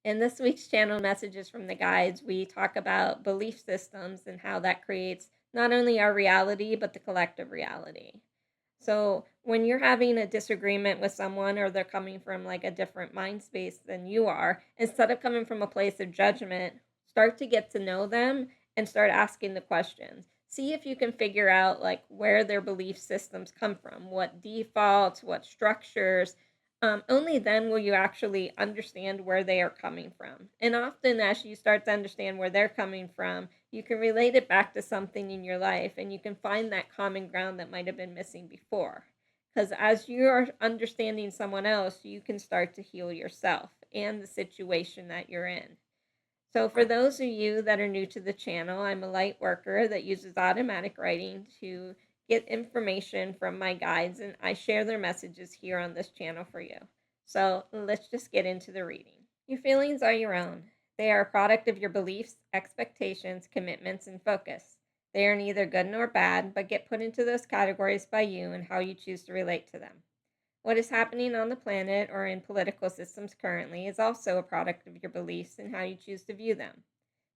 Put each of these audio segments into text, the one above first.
In this week's channel Messages from the Guides, we talk about belief systems and how that creates not only our reality, but the collective reality. So, when you're having a disagreement with someone or they're coming from like a different mind space than you are, instead of coming from a place of judgment, start to get to know them and start asking the questions. See if you can figure out like where their belief systems come from, what defaults, what structures. Only then will you actually understand where they are coming from. And often, as you start to understand where they're coming from, you can relate it back to something in your life and you can find that common ground that might have been missing before. Because as you're understanding someone else, you can start to heal yourself and the situation that you're in. So, for those of you that are new to the channel, I'm a light worker that uses automatic writing to get information from my guides, and I share their messages here on this channel for you. So, let's just get into the reading. Your feelings are your own. They are a product of your beliefs, expectations, commitments, and focus. They are neither good nor bad, but get put into those categories by you and how you choose to relate to them. What is happening on the planet or in political systems currently is also a product of your beliefs and how you choose to view them.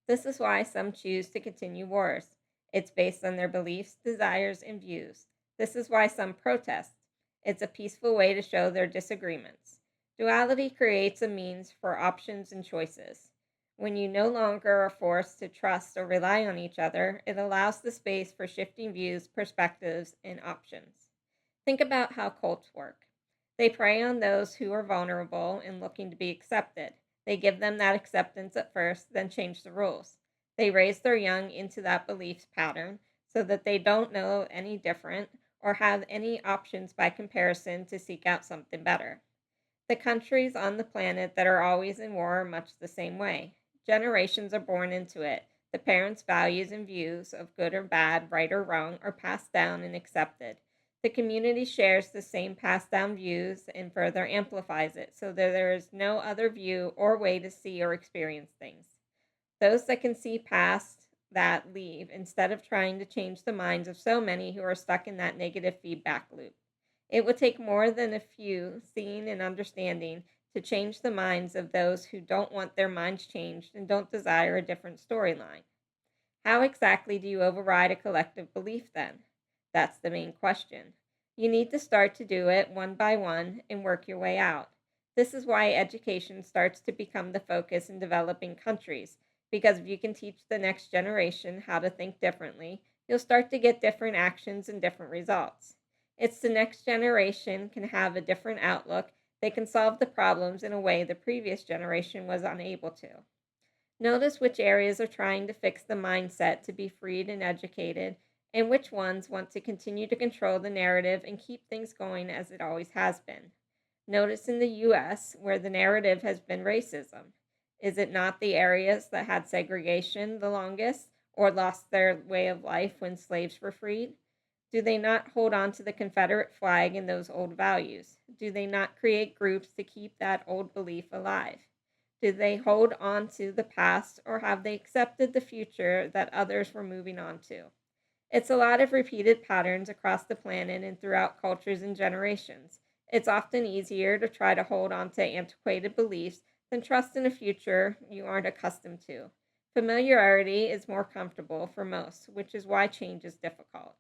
This is why some choose to continue wars. It's based on their beliefs, desires, and views. This is why some protest. It's a peaceful way to show their disagreements. Duality creates a means for options and choices. When you no longer are forced to trust or rely on each other, it allows the space for shifting views, perspectives, and options. Think about how cults work. They prey on those who are vulnerable and looking to be accepted. They give them that acceptance at first, then change the rules. They raise their young into that belief pattern so that they don't know any different or have any options by comparison to seek out something better. The countries on the planet that are always in war are much the same way. Generations are born into it. The parents' values and views of good or bad, right or wrong, are passed down and accepted. The community shares the same passed down views and further amplifies it so that there is no other view or way to see or experience things. Those that can see past that leave instead of trying to change the minds of so many who are stuck in that negative feedback loop. It would take more than a few seeing and understanding to change the minds of those who don't want their minds changed and don't desire a different storyline. How exactly do you override a collective belief then? That's the main question. You need to start to do it one by one and work your way out. This is why education starts to become the focus in developing countries, because if you can teach the next generation how to think differently, you'll start to get different actions and different results. It's the next generation can have a different outlook. They can solve the problems in a way the previous generation was unable to. Notice which areas are trying to fix the mindset to be freed and educated, and which ones want to continue to control the narrative and keep things going as it always has been. Notice in the US where the narrative has been racism. Is it not the areas that had segregation the longest or lost their way of life when slaves were freed? Do they not hold on to the Confederate flag and those old values? Do they not create groups to keep that old belief alive? Do they hold on to the past or have they accepted the future that others were moving on to? It's a lot of repeated patterns across the planet and throughout cultures and generations. It's often easier to try to hold on to antiquated beliefs than trust in a future you aren't accustomed to. Familiarity is more comfortable for most, which is why change is difficult.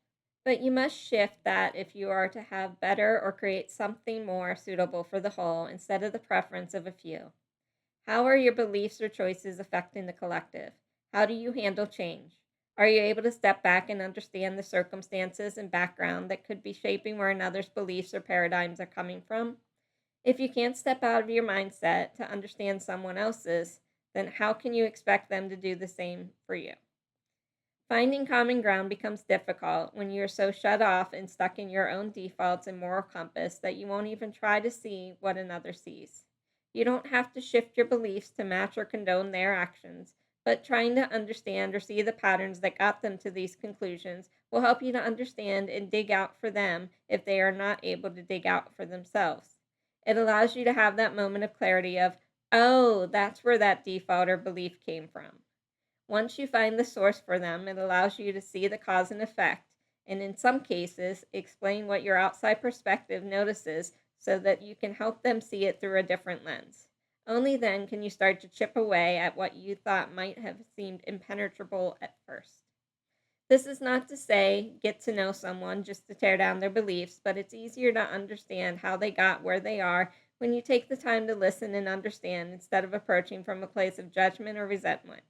But you must shift that if you are to have better or create something more suitable for the whole instead of the preference of a few. How are your beliefs or choices affecting the collective? How do you handle change? Are you able to step back and understand the circumstances and background that could be shaping where another's beliefs or paradigms are coming from? If you can't step out of your mindset to understand someone else's, then how can you expect them to do the same for you? Finding common ground becomes difficult when you are so shut off and stuck in your own defaults and moral compass that you won't even try to see what another sees. You don't have to shift your beliefs to match or condone their actions, but trying to understand or see the patterns that got them to these conclusions will help you to understand and dig out for them if they are not able to dig out for themselves. It allows you to have that moment of clarity of, oh, that's where that default or belief came from. Once you find the source for them, it allows you to see the cause and effect, and in some cases, explain what your outside perspective notices so that you can help them see it through a different lens. Only then can you start to chip away at what you thought might have seemed impenetrable at first. This is not to say get to know someone just to tear down their beliefs, but it's easier to understand how they got where they are when you take the time to listen and understand instead of approaching from a place of judgment or resentment.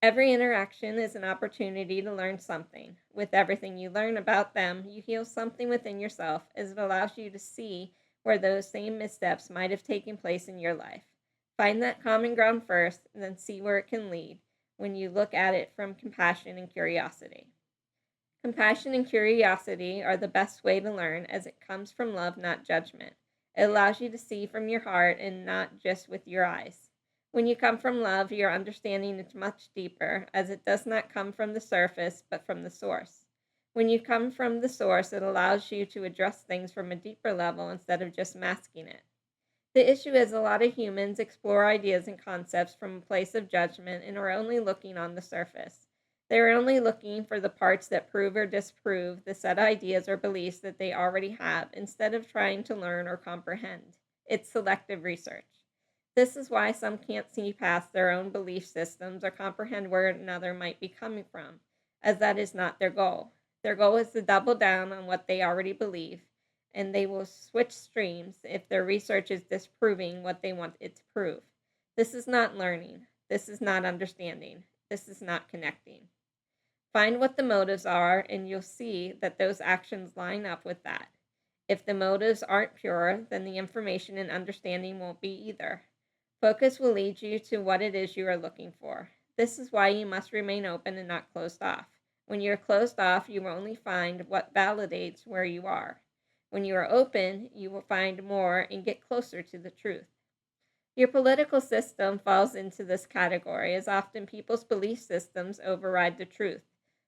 Every interaction is an opportunity to learn something. With everything you learn about them, you heal something within yourself as it allows you to see where those same missteps might have taken place in your life. Find that common ground first, and then see where it can lead when you look at it from compassion and curiosity. Compassion and curiosity are the best way to learn as it comes from love, not judgment. It allows you to see from your heart and not just with your eyes. When you come from love, your understanding is much deeper, as it does not come from the surface, but from the source. When you come from the source, it allows you to address things from a deeper level instead of just masking it. The issue is a lot of humans explore ideas and concepts from a place of judgment and are only looking on the surface. They're only looking for the parts that prove or disprove the set ideas or beliefs that they already have instead of trying to learn or comprehend. It's selective research. This is why some can't see past their own belief systems or comprehend where another might be coming from, as that is not their goal. Their goal is to double down on what they already believe, and they will switch streams if their research is disproving what they want it to prove. This is not learning. This is not understanding. This is not connecting. Find what the motives are, and you'll see that those actions line up with that. If the motives aren't pure, then the information and understanding won't be either. Focus will lead you to what it is you are looking for. This is why you must remain open and not closed off. When you're closed off, you will only find what validates where you are. When you are open, you will find more and get closer to the truth. Your political system falls into this category, as often people's belief systems override the truth.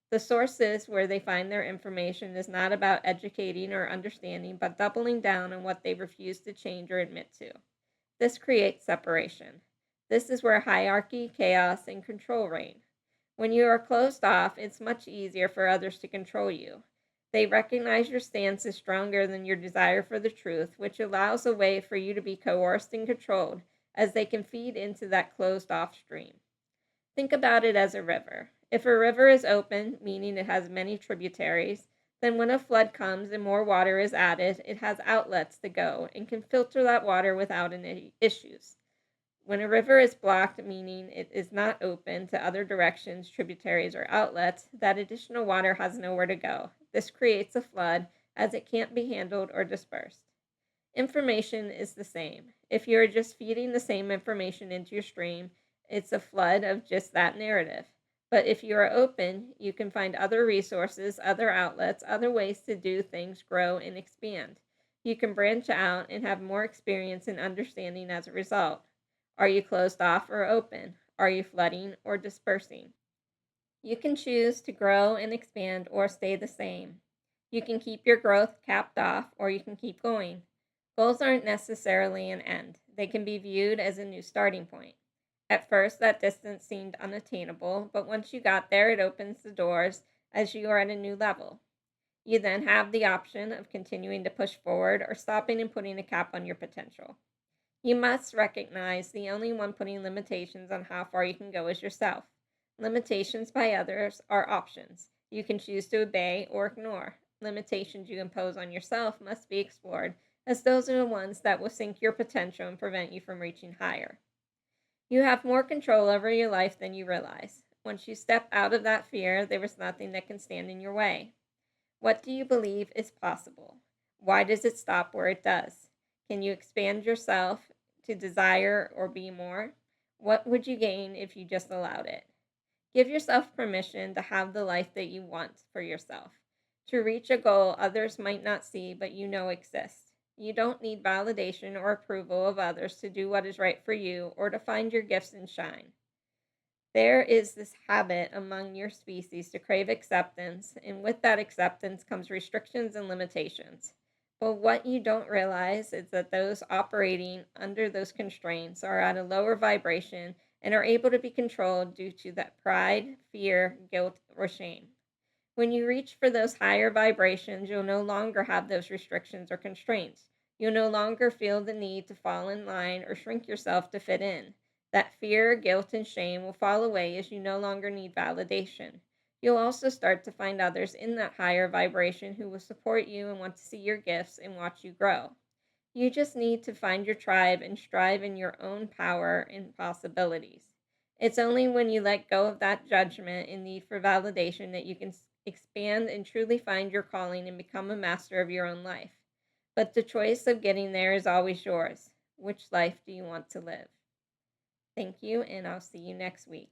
The sources where they find their information is not about educating or understanding, but doubling down on what they refuse to change or admit to. This creates separation. This is where hierarchy, chaos, and control reign. When you are closed off, it's much easier for others to control you. They recognize your stance is stronger than your desire for the truth, which allows a way for you to be coerced and controlled, as they can feed into that closed off stream. Think about it as a river. If a river is open, meaning it has many tributaries, then when a flood comes and more water is added, it has outlets to go and can filter that water without any issues. When a river is blocked, meaning it is not open to other directions, tributaries, or outlets, that additional water has nowhere to go. This creates a flood as it can't be handled or dispersed. Information is the same. If you're just feeding the same information into your stream, it's a flood of just that narrative. But if you are open, you can find other resources, other outlets, other ways to do things grow and expand. You can branch out and have more experience and understanding as a result. Are you closed off or open? Are you flooding or dispersing? You can choose to grow and expand or stay the same. You can keep your growth capped off or you can keep going. Goals aren't necessarily an end, they can be viewed as a new starting point. At first, that distance seemed unattainable, but once you got there, it opens the doors as you are at a new level. You then have the option of continuing to push forward or stopping and putting a cap on your potential. You must recognize the only one putting limitations on how far you can go is yourself. Limitations by others are options. You can choose to obey or ignore. Limitations you impose on yourself must be explored, as those are the ones that will sink your potential and prevent you from reaching higher. You have more control over your life than you realize. Once you step out of that fear, there is nothing that can stand in your way. What do you believe is possible? Why does it stop where it does? Can you expand yourself to desire or be more? What would you gain if you just allowed it? Give yourself permission to have the life that you want for yourself, to reach a goal others might not see but you know exists. You don't need validation or approval of others to do what is right for you or to find your gifts and shine. There is this habit among your species to crave acceptance, and with that acceptance comes restrictions and limitations. But what you don't realize is that those operating under those constraints are at a lower vibration and are able to be controlled due to that pride, fear, guilt, or shame. When you reach for those higher vibrations, you'll no longer have those restrictions or constraints. You'll no longer feel the need to fall in line or shrink yourself to fit in. That fear, guilt, and shame will fall away as you no longer need validation. You'll also start to find others in that higher vibration who will support you and want to see your gifts and watch you grow. You just need to find your tribe and strive in your own power and possibilities. It's only when you let go of that judgment and need for validation that you can expand and truly find your calling and become a master of your own life. But the choice of getting there is always yours. Which life do you want to live? Thank you, and I'll see you next week.